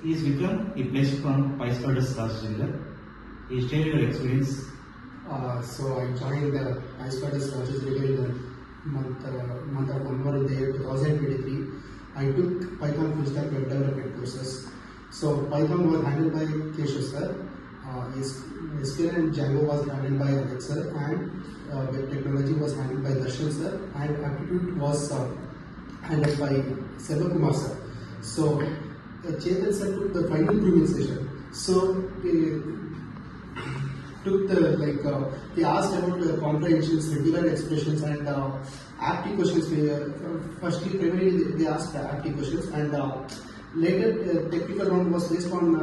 He is Vikram. He plays from PySpiders Rajajinagar. He shared your experience. So I joined PySpiders Rajajinagar in the month of November in the year 2023. I took Python full stack web development courses. So Python was handled by Keshav sir. SQL and Django was handled by Vatsal, and web technology was handled by Darshan sir, and aptitude was handled by Kumar sir. So Chetan sir took the final proving session. So took the he asked about the comprehensions, regular expressions, and aptitude questions. Firstly, primarily they asked aptitude questions, and later technical round was based on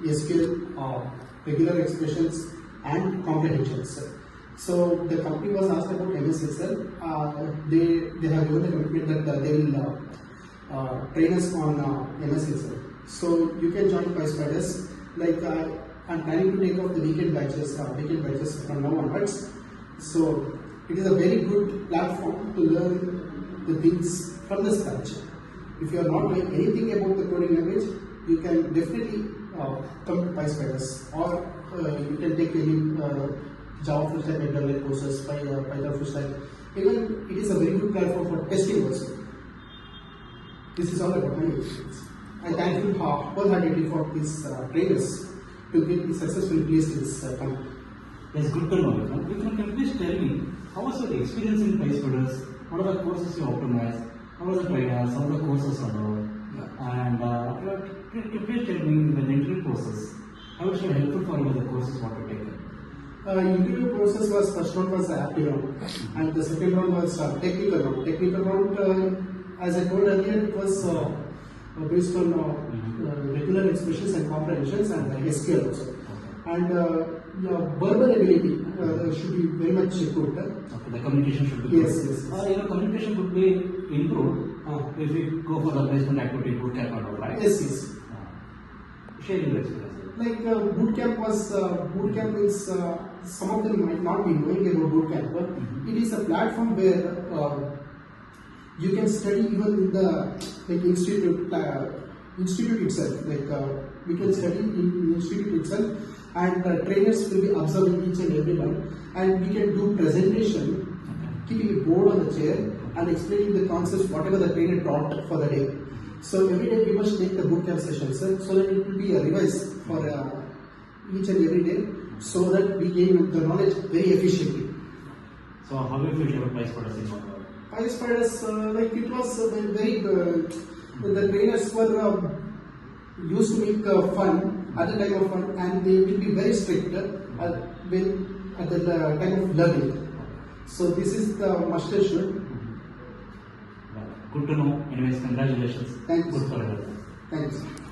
SQL, regular expressions, and comprehensions. So the company was asked about MS Excel. They have given the commitment that they will train us on MS Excel. So you can join PySpiders. I'm planning to take out the weekend batches from now onwards. So it is a very good platform to learn the things from the scratch. If you are not knowing anything about the coding language, you can definitely come to PySpiders, or you can take any Java full stack development courses, Python full stack. Even it is a very good platform for testing also. This is all about my experience. I thank you wholeheartedly for these trainers to get successfully placed in this company. That's good to know. Vikram, can you please tell me, how was your experience in PySpiders? What are the courses you optimized? How was the trainers? How are the courses allowed? And can you please tell me the interview process? How was it helpful for you the courses what you taken? Interview process was, first round was the aptitude round, and the second round was technical round. Technical round, as I told earlier, it was based on regular expressions and comprehensions and SQL also. And your verbal ability should be very much good. Okay, the communication should be good. Yes. Your communication could be improved if you go for the placement activity bootcamp and all, right? Yes. Share your experience. Bootcamp means some of them might not be knowing about bootcamp, but it is a platform where you can study even in the institute itself. We can study in institute itself, and trainers will be observing each and every one, and we can do presentation, keeping a board on the chair and explaining the concepts whatever the trainer taught for the day. So every day we must take the bootcamp sessions, so that it will be a revise for each and every day, so that we gain the knowledge very efficiently. So how do you feel about PySpiders in one word? PySpiders, it was very the trainers were used to make fun at the time of fun, and they will be very strict at the time of learning. So this is the must and should. Good to know. Anyways, congratulations. Thank you. Good for everyone. Thank you.